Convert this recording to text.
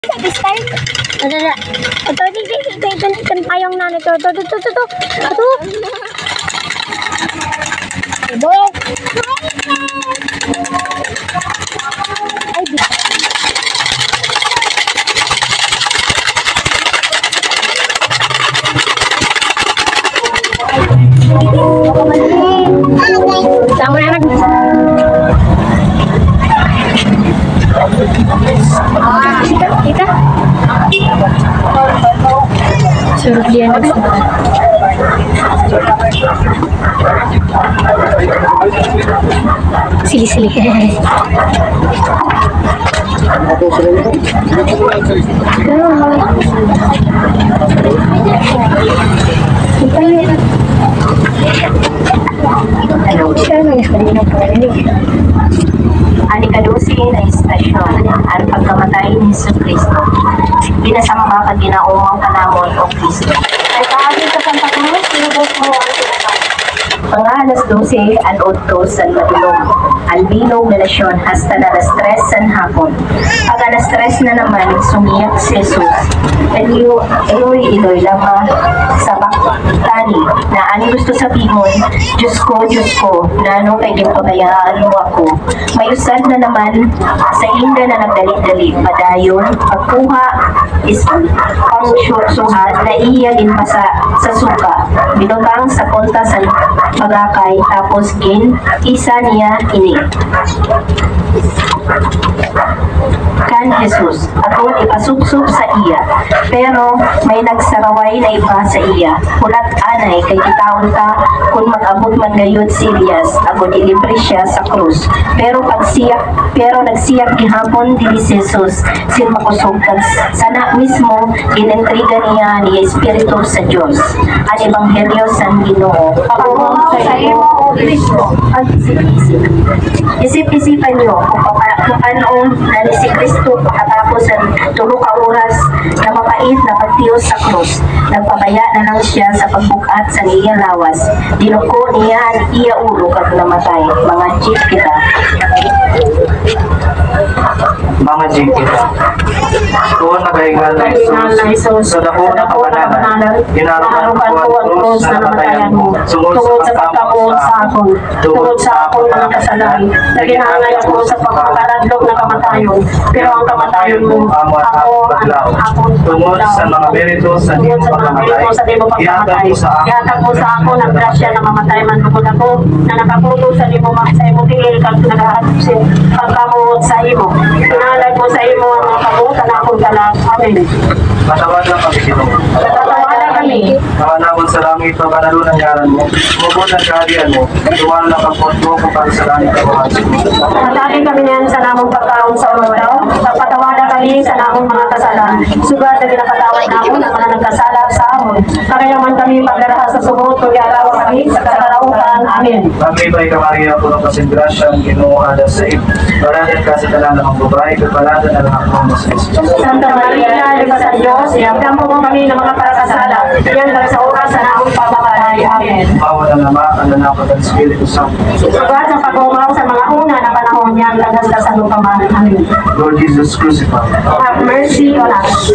This time? Ada. Ito, ikan payong na nito. Ito. Ibo. Ay, sama anak. Kita suruh dia sili Ang ika-12 na istasyon ang pagkamatay ni Jesu Cristo. Binasamba ka ginaumang kanamon o Cristo. Ay kaagin sa Santa Cruz, sinubos mo ang sinasamba. Mga alas 12 ang utos sa matulog. Albinong relasyon hasta na alas 3 sa hapon. Pag alas 3 na naman, sumiyak si Jesus. Eloy lama sa baktani na ani gusto sabihin, Diyos ko, na ano kay ginpabayaan mo ako. Mayusad na naman sa inda na nagdali-dali, padayon, pagkuha, pang suhat na iya ginpasa sa suka. Binutang sa punta sa pagakay, tapos isa niya ini. Kan Jesus, ako ipasupsup sa iya, pero may nagsaraway na iba sa iya. Hulat anay kay kitawon ka kung mag-abot man gayud Sirias, ako dilibre siya sa krus. Pero nagsiyak gihapon dili si Jesus, sin makusog sana mismo ginentriga niya ni Espiritu sa Dios. Ang ebanghelyo sa Ginoo. Pagkuha sa iyo o Kristo. Isip-isipan niyo kung ano na ni si Kristo pagkatapos ng 3 ka oras na mapait na pagtiyos sa krus. Nagpabaya na lang siya sa pagbukat sa iya lawas. Dinuko niya ang iya ulo kag namatay. Mga jeep kita. Mga jeep kita. Kung nagaigal na Isus, sa dako na kapananan, ginarukan ko ang krus na namatayan mo. Tungod sa pagkakuot sa akon. Tungod sa akong mga kasalanan. Na ginangay ako sa pagkakaradlog na kamatayon. Pero ang kamatayon mo, ako. Tungod sa mga merito sa di mo pagkamatay. Ihatag mo sa ako ng grasya na mamatay man lukod ako, na nakaputo sa di mo sa imo tingil kag nagahatsin pagkamuot sa imo. Inalag mo sa imo ang mga kabutan akong talag. Amen. Matawad lang kami dito. Tatawanan kami. Namanawon sa langit ang kanalunan ngaran mo. Mubod ang kaharian mo. Tuwan lang ang punto kung para sa langit ang mga Matagin kami niyan sa namong pagkaon sa umaw. Pagpatawanan kami sa namong mga kasalanan. Sugat na ginapatawad namon ang mga nagkasala sa amon. Kakayaman kami pagdaraha sa sumot kung yaraw kami sa katarautan. Amen. Magbibay ka Maria, punong kasingrasya, ang ginuada sa iyo. Baladan ka sa talang ng babae, baladan na lang ako mo sa Jesus. Santa Maria, Ina sa Diyos, iapyampo mo kami ng mga parakasala. Yan sa oras sa namong pagpapatay. Amen. Bawal ang Ama, ang Anak, at ang Espiritu Santo. Sugat sa pag-umaw sa mga una na panahon niya, lagas sa lupaman. Amen. Lord Jesus crucified. Have mercy on us.